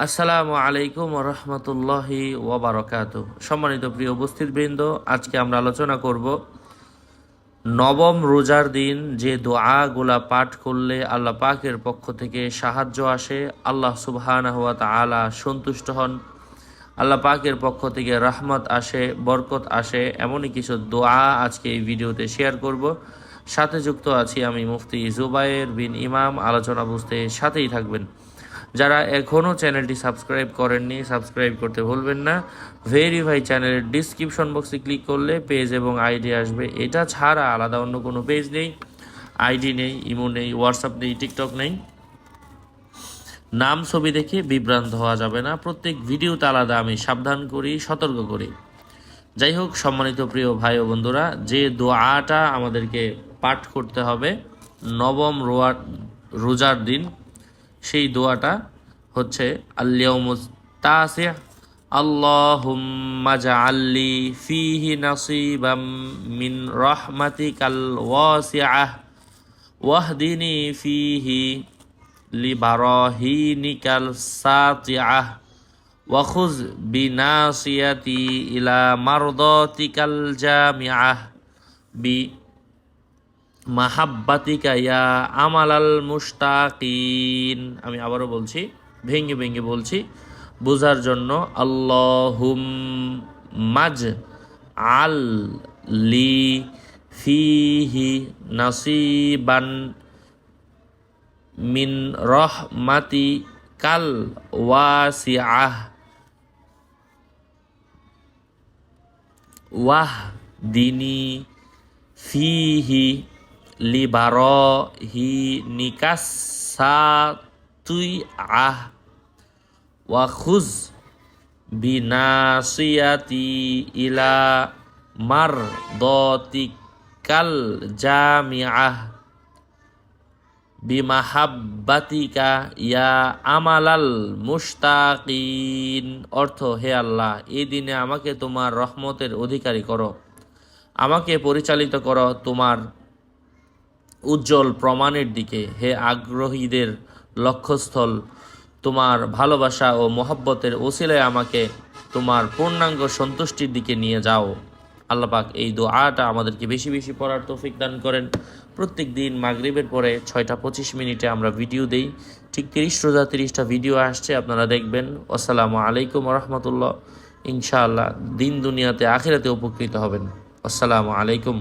আসসালামু আলাইকুম রহমতুল্লাহি ওয়াবারাকাতু। সম্মানিত প্রিয় উপস্থিতবৃন্দ, আজকে আমরা আলোচনা করব নবম রোজার দিন যে দোয়াগুলা পাঠ করলে আল্লাহ পাকের পক্ষ থেকে সাহায্য আসে, আল্লাহ সুবহানাহু ওয়া তাআলা সন্তুষ্ট হন, আল্লাহ পাকের পক্ষ থেকে রহমত আসে, বরকত আসে, এমনই কিছু দোয়া আজকে এই ভিডিওতে শেয়ার করব। সাথে যুক্ত আছি আমি মুফতি জুবায়ের বিন ইমাম। আলোচনা বুঝতে সাথেই থাকবেন। যারা এখনও চ্যানেলটি সাবস্ক্রাইব করেননি, সাবস্ক্রাইব করতে ভুলবেন না। ভেরিফাই চ্যানেলের ডিসক্রিপশন বক্সে ক্লিক করলে পেজ এবং আইডি আসবে। এটা ছাড়া আলাদা অন্য কোনো পেজ নেই, আইডি নেই, ইমো নেই, হোয়াটসঅ্যাপ নেই, টিকটক নেই। নাম ছবি দেখে বিভ্রান্ত হওয়া যাবে না। প্রত্যেক ভিডিওতে আলাদা আমি সাবধান করি, সতর্ক করি। যাই হোক, সম্মানিত প্রিয় ভাই ও বন্ধুরা, যে দোয়াটা আমাদেরকে পাঠ করতে হবে নবম রোজার দিন, সেই দোয়াটা হচ্ছে আল-ইয়াউমুত তাসি', আল্লাহুম্মা জাআললি ফীহি নাসীবাম মিন রাহমাতিকাল ওয়াসিআহ ওয়াহদিনি ফীহি লিবারাহিনিকাল সাতিআহ ওয়া খুয বিনাসিয়াতি ইলা মারদাতিকাল জামিআহ বি মাহাব্বাতিকা ইয়া আমালাল মুশতাকিন। আমি আবারও বলছি, ভেঙে ভেঙে বলছি বোঝার জন্য। আল্লাহুম্মাজ আল লি ফিহি নাসিবান মিন রাহমাতিকাল ওয়াসিআহ ওয়াহদিনি ফিহি লিবারাহিনিকাস সাতিআহ ওয়া খুয বিনাসিয়াতি ইলা মারদাতিকাল জামিআহ বিমাহাব্বাতিকা ইয়া আমালাল মুশতাকিন। অর্থ: হে আল্লাহ, এই দিনে আমাকে তোমার রহমতের অধিকারী করো, আমাকে পরিচালিত করো তোমার উজ্জ্বল প্রমাণের দিকে। হে আগ্রহীদের লক্ষ্যস্থল, তোমার ভালোবাসা ও মহব্বতের ওসিলায় আমাকে তোমার পূর্ণাঙ্গ সন্তুষ্টির দিকে নিয়ে যাও। আল্লাহ পাক এই দোয়াটা আমাদেরকে বেশি বেশি পড়ার তৌফিক দান করেন। প্রত্যেক দিন মাগরিবের পরে 6টা 25 আমরা ভিডিও দেই। ঠিক 30 রোজা 30টা ভিডিও আসছে, আপনারা দেখবেন। আসসালামু আলাইকুম রহমতুল্লাহ। ইনশাআল্লাহ দিন দুনিয়াতে আখিরাতে উপকৃত হবেন। আসসালামু আলাইকুম।